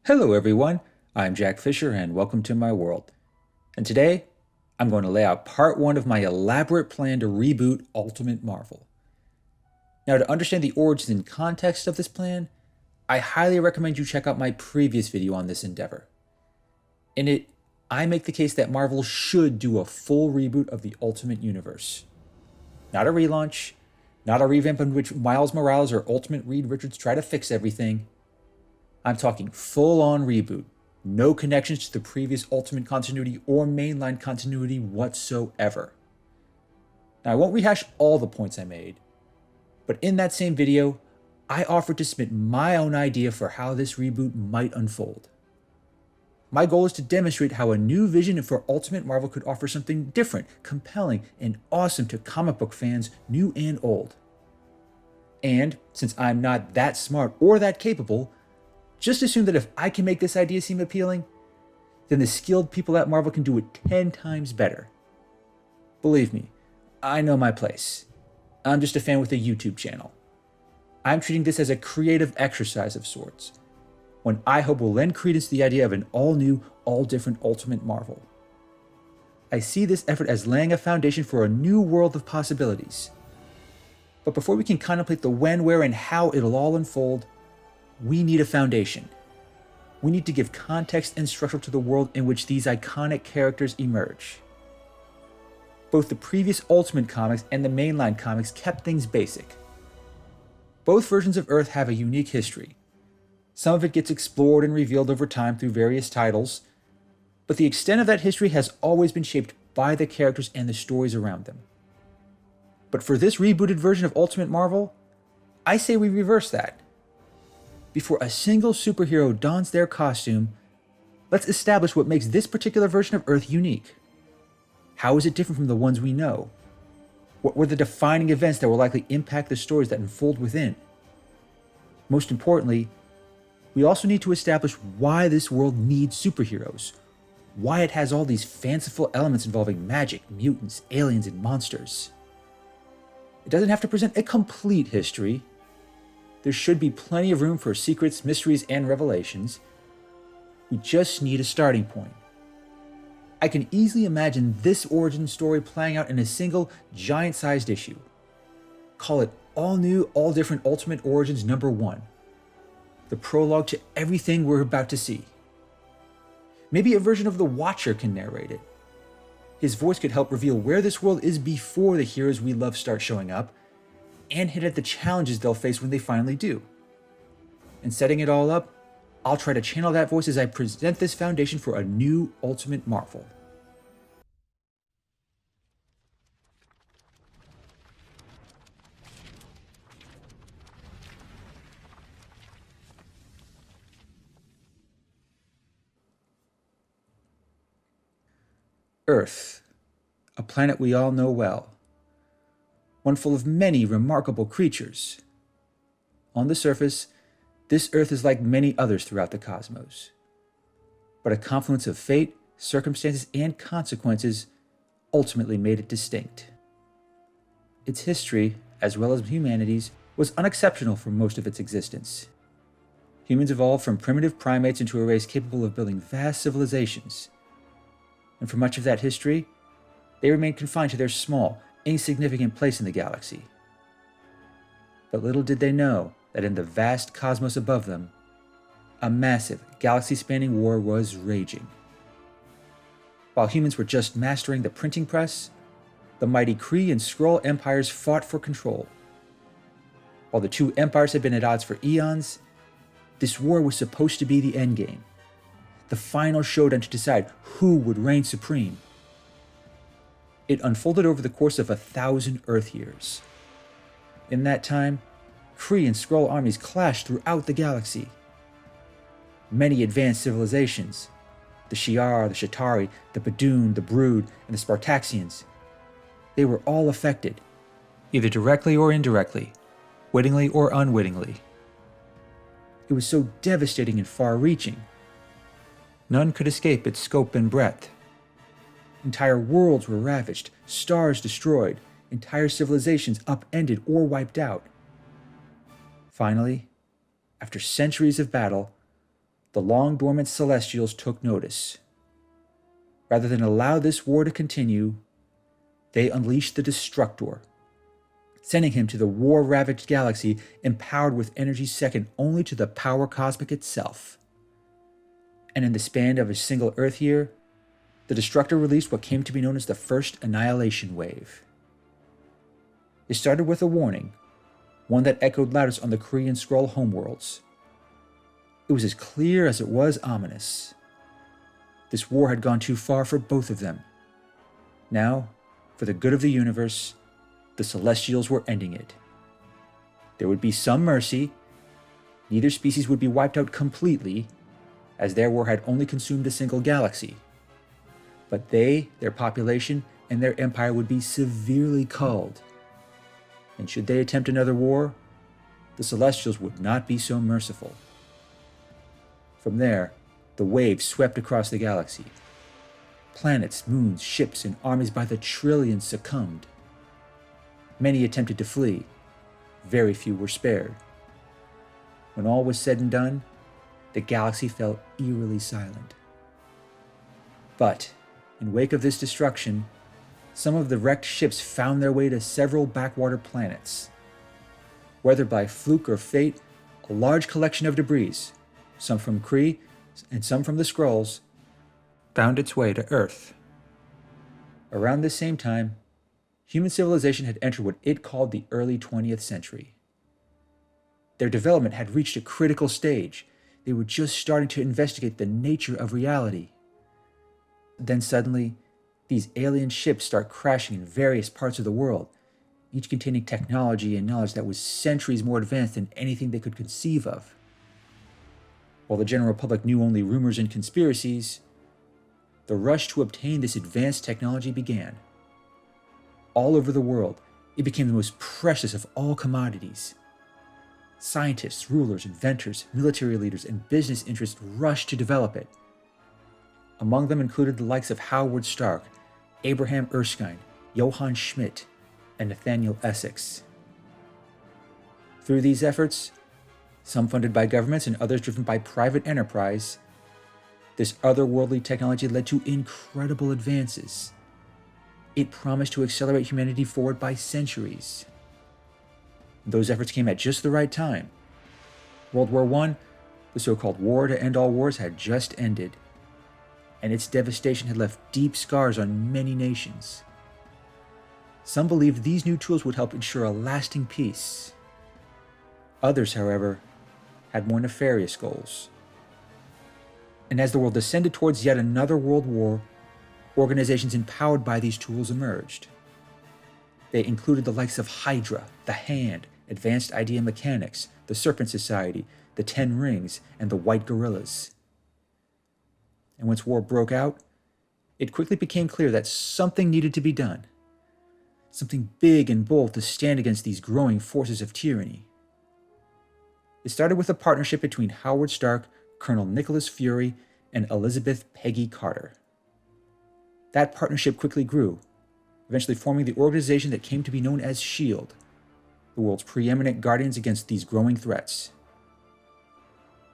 Hello everyone, I'm Jack Fisher and welcome to my world. And today, I'm going to lay out part one of my elaborate plan to reboot Ultimate Marvel. Now, to understand the origins and context of this plan, I highly recommend you check out my previous video on this endeavor. In it, I make the case that Marvel should do a full reboot of the Ultimate Universe. Not a relaunch, not a revamp in which Miles Morales or Ultimate Reed Richards try to fix everything. I'm talking full-on reboot, no connections to the previous Ultimate continuity or mainline continuity whatsoever. Now, I won't rehash all the points I made, but in that same video, I offered to submit my own idea for how this reboot might unfold. My goal is to demonstrate how a new vision for Ultimate Marvel could offer something different, compelling, and awesome to comic book fans, new and old. And since I'm not that smart or that capable, just assume that if I can make this idea seem appealing, then the skilled people at Marvel can do it 10 times better. Believe me, I know my place. I'm just a fan with a YouTube channel. I'm treating this as a creative exercise of sorts, one I hope will lend credence to the idea of an all-new, all-different Ultimate Marvel. I see this effort as laying a foundation for a new world of possibilities. But before we can contemplate the when, where, and how it'll all unfold, we need a foundation. We need to give context and structure to the world in which these iconic characters emerge. Both the previous Ultimate comics and the mainline comics kept things basic. Both versions of Earth have a unique history. Some of it gets explored and revealed over time through various titles, but the extent of that history has always been shaped by the characters and the stories around them. But for this rebooted version of Ultimate Marvel, I say we reverse that. Before a single superhero dons their costume, let's establish what makes this particular version of Earth unique. How is it different from the ones we know? What were the defining events that will likely impact the stories that unfold within? Most importantly, we also need to establish why this world needs superheroes, why it has all these fanciful elements involving magic, mutants, aliens, and monsters. It doesn't have to present a complete history. There should be plenty of room for secrets, mysteries, and revelations. We just need a starting point. I can easily imagine this origin story playing out in a single, giant-sized issue. Call it All New, All Different Ultimate Origins number 1. The prologue to everything we're about to see. Maybe a version of the Watcher can narrate it. His voice could help reveal where this world is before the heroes we love start showing up, and hint at the challenges they'll face when they finally do. And setting it all up, I'll try to channel that voice as I present this foundation for a new Ultimate Marvel. Earth, a planet we all know well. One full of many remarkable creatures. On the surface, this Earth is like many others throughout the cosmos. But a confluence of fate, circumstances, and consequences ultimately made it distinct. Its history, as well as humanity's, was unexceptional for most of its existence. Humans evolved from primitive primates into a race capable of building vast civilizations. And for much of that history, they remained confined to their small, insignificant place in the galaxy. But little did they know that in the vast cosmos above them, a massive, galaxy-spanning war was raging. While humans were just mastering the printing press, the mighty Kree and Skrull empires fought for control. While the two empires had been at odds for eons, this war was supposed to be the endgame, the final showdown to decide who would reign supreme. It unfolded over the course of 1,000 Earth years. In that time, Kree and Skrull armies clashed throughout the galaxy. Many advanced civilizations, the Shi'ar, the Chitauri, the Badoon, the Brood, and the Spartaxians, they were all affected, either directly or indirectly, wittingly or unwittingly. It was so devastating and far-reaching. None could escape its scope and breadth. Entire worlds were ravaged, stars destroyed, entire civilizations upended or wiped out. Finally, after centuries of battle, the long-dormant Celestials took notice. Rather than allow this war to continue, they unleashed the Destructor, sending him to the war-ravaged galaxy empowered with energy second only to the power cosmic itself. And in the span of a single Earth year, the Destructor released what came to be known as the first Annihilation Wave. It started with a warning, one that echoed loudest on the Kree and Skrull homeworlds. It was as clear as it was ominous. This war had gone too far for both of them. Now, for the good of the universe, the Celestials were ending it. There would be some mercy. Neither species would be wiped out completely, as their war had only consumed a single galaxy. But they, their population, and their empire would be severely culled. And should they attempt another war, the Celestials would not be so merciful. From there, the waves swept across the galaxy. Planets, moons, ships, and armies by the trillions succumbed. Many attempted to flee. Very few were spared. When all was said and done, the galaxy fell eerily silent. But, in wake of this destruction, some of the wrecked ships found their way to several backwater planets. Whether by fluke or fate, a large collection of debris, some from Kree and some from the Skrulls, found its way to Earth. Around this same time, human civilization had entered what it called the early 20th century. Their development had reached a critical stage. They were just starting to investigate the nature of reality. Then suddenly, these alien ships start crashing in various parts of the world, each containing technology and knowledge that was centuries more advanced than anything they could conceive of. While the general public knew only rumors and conspiracies, the rush to obtain this advanced technology began. All over the world, it became the most precious of all commodities. Scientists, rulers, inventors, military leaders, and business interests rushed to develop it. Among them included the likes of Howard Stark, Abraham Erskine, Johann Schmidt, and Nathaniel Essex. Through these efforts, some funded by governments and others driven by private enterprise, this otherworldly technology led to incredible advances. It promised to accelerate humanity forward by centuries. Those efforts came at just the right time. World War I, the so-called war to end all wars, had just ended, and its devastation had left deep scars on many nations. Some believed these new tools would help ensure a lasting peace. Others, however, had more nefarious goals. And as the world descended towards yet another world war, organizations empowered by these tools emerged. They included the likes of Hydra, the Hand, Advanced Idea Mechanics, the Serpent Society, the Ten Rings, and the White Gorillas. And once war broke out, it quickly became clear that something needed to be done. Something big and bold to stand against these growing forces of tyranny. It started with a partnership between Howard Stark, Colonel Nicholas Fury, and Elizabeth Peggy Carter. That partnership quickly grew, eventually forming the organization that came to be known as S.H.I.E.L.D., the world's preeminent guardians against these growing threats.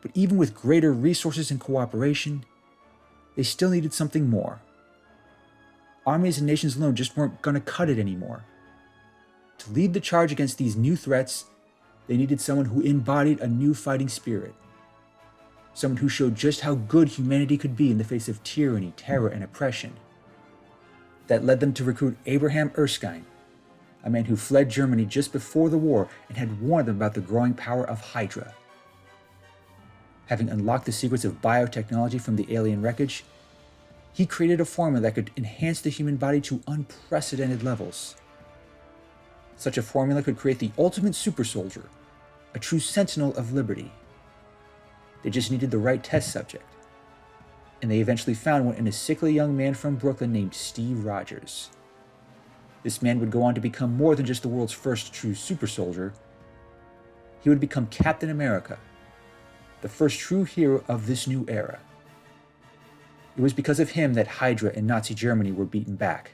But even with greater resources and cooperation, they still needed something more. Armies and nations alone just weren't going to cut it anymore. To lead the charge against these new threats, they needed someone who embodied a new fighting spirit. Someone who showed just how good humanity could be in the face of tyranny, terror, and oppression. That led them to recruit Abraham Erskine, a man who fled Germany just before the war and had warned them about the growing power of Hydra. Having unlocked the secrets of biotechnology from the alien wreckage, he created a formula that could enhance the human body to unprecedented levels. Such a formula could create the ultimate super soldier, a true sentinel of liberty. They just needed the right test subject, and they eventually found one in a sickly young man from Brooklyn named Steve Rogers. This man would go on to become more than just the world's first true super soldier. He would become Captain America, the first true hero of this new era. It was because of him that Hydra and Nazi Germany were beaten back.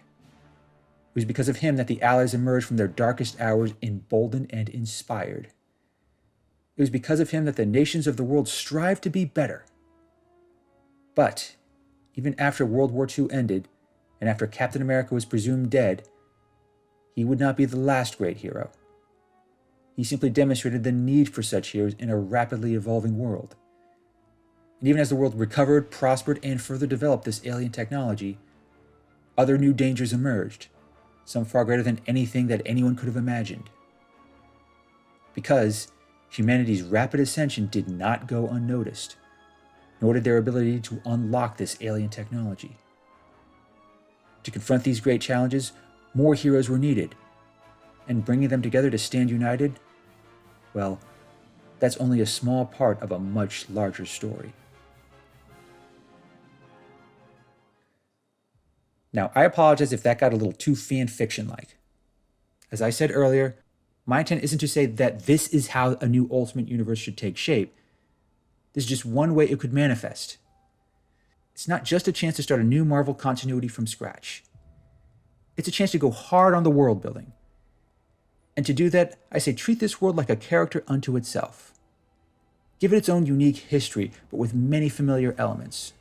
It was because of him that the Allies emerged from their darkest hours emboldened and inspired. It was because of him that the nations of the world strived to be better, But even after World War II ended, and after Captain America was presumed dead, he would not be the last great hero. He simply demonstrated the need for such heroes in a rapidly evolving world. And even as the world recovered, prospered, and further developed this alien technology, other new dangers emerged, some far greater than anything that anyone could have imagined. Because humanity's rapid ascension did not go unnoticed, nor did their ability to unlock this alien technology. To confront these great challenges, more heroes were needed, and bringing them together to stand united, well, that's only a small part of a much larger story. Now, I apologize if that got a little too fan fiction-like. As I said earlier, my intent isn't to say that this is how a new Ultimate Universe should take shape. This is just one way it could manifest. It's not just a chance to start a new Marvel continuity from scratch. It's a chance to go hard on the world building. And to do that, I say treat this world like a character unto itself. Give it its own unique history, but with many familiar elements.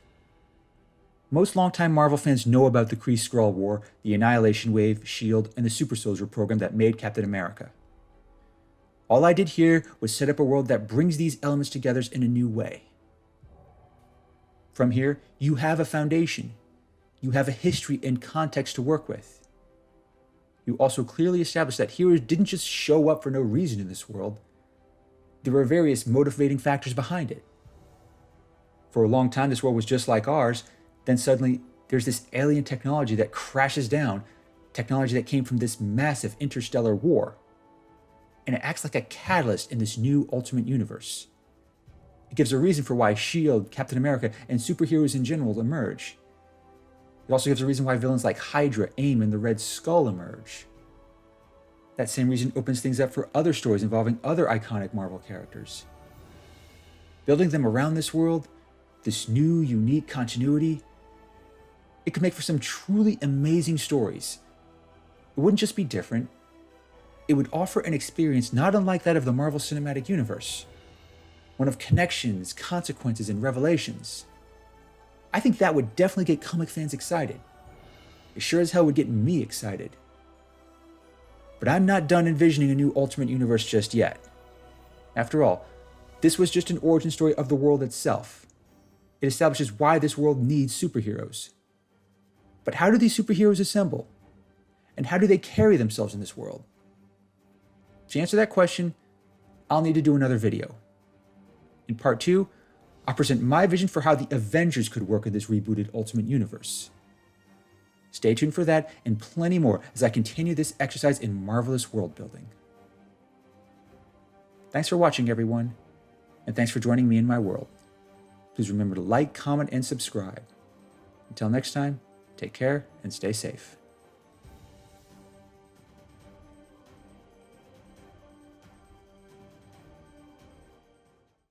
Most longtime Marvel fans know about the Kree-Skrull War, the Annihilation Wave, S.H.I.E.L.D., and the Super Soldier program that made Captain America. All I did here was set up a world that brings these elements together in a new way. From here, you have a foundation. You have a history and context to work with. You also clearly establish that heroes didn't just show up for no reason in this world. There were various motivating factors behind it. For a long time, this world was just like ours. Then suddenly, there's this alien technology that crashes down, technology that came from this massive interstellar war. And it acts like a catalyst in this new Ultimate Universe. It gives a reason for why S.H.I.E.L.D., Captain America, and superheroes in general emerge. It also gives a reason why villains like Hydra, AIM, and the Red Skull emerge. That same reason opens things up for other stories involving other iconic Marvel characters. Building them around this world, this new, unique continuity, it could make for some truly amazing stories. It wouldn't just be different. It would offer an experience not unlike that of the Marvel Cinematic Universe. One of connections, consequences, and revelations. I think that would definitely get comic fans excited. It sure as hell would get me excited. But I'm not done envisioning a new Ultimate Universe just yet. After all, this was just an origin story of the world itself. It establishes why this world needs superheroes. But how do these superheroes assemble? And how do they carry themselves in this world? To answer that question, I'll need to do another video. In part 2, I'll present my vision for how the Avengers could work in this rebooted Ultimate Universe. Stay tuned for that and plenty more as I continue this exercise in marvelous world building. Thanks for watching, everyone, and thanks for joining me in my world. Please remember to like, comment, and subscribe. Until next time, take care and stay safe.